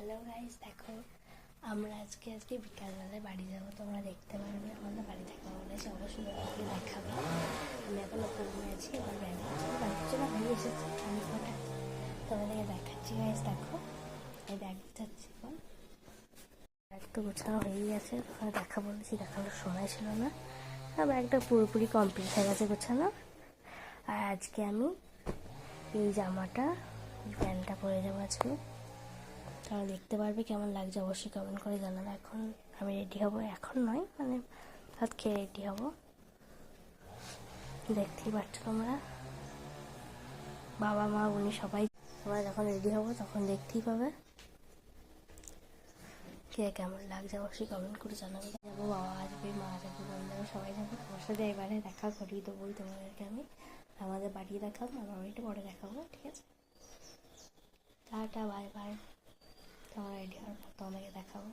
Hello guys, দেখো আমরা আজকে বিকালবেলায় বাড়ি যাবো। তোমরা দেখতে পারবে আমাদের বাড়ি দেখা বলেছে, অবশ্যই তোমাদেরকে দেখাবে। আমি এখন রুমে আছি, এবার ব্যাগ বাচ্চারা হয়ে এসেছে, আমি কটা তোমাদেরকে দেখাচ্ছি। গাইস দেখো, এই ব্যাগ গুছাচ্ছি। এখন ব্যাগ তো গোছানো হয়ে গেছে, তোমার দেখা বলেছি, দেখানোর সময় ছিল না। আর ব্যাগটা পুরোপুরি কমপ্লিট হয়ে গেছে গোছানো। আর আজকে আমি এই জামাটা, এই প্যান্টটা পরে যাবো আজকে। তোমরা দেখতে পারবে কেমন লাগছে, অবশ্যই কমেন্ট করে জানাবে। এখন আমি রেডি হব, এখন নয় মানে ভাত খেয়ে রেডি হব। দেখতেই পাচ্ছ তোমরা, বাবা মা উনি সবাই। আমরা যখন রেডি হব তখন দেখতেই পাবে কে কেমন লাগছে, অবশ্যই কমেন্ট করে জানাবে। যাবো, বাবা আসবে, মা আসবে, বন্ধুরা সবাই যাবে। তোমার সাথে এবারে দেখা করিয়ে দেবোই তোমাদেরকে আমি। আমাদের বাড়ি দেখাবো, আমার বাড়িটা পরে দেখাবো, ঠিক আছে? Tata, bye bye. তোমরা রেডি হওয়ার পর তোমাদেরকে দেখাবো।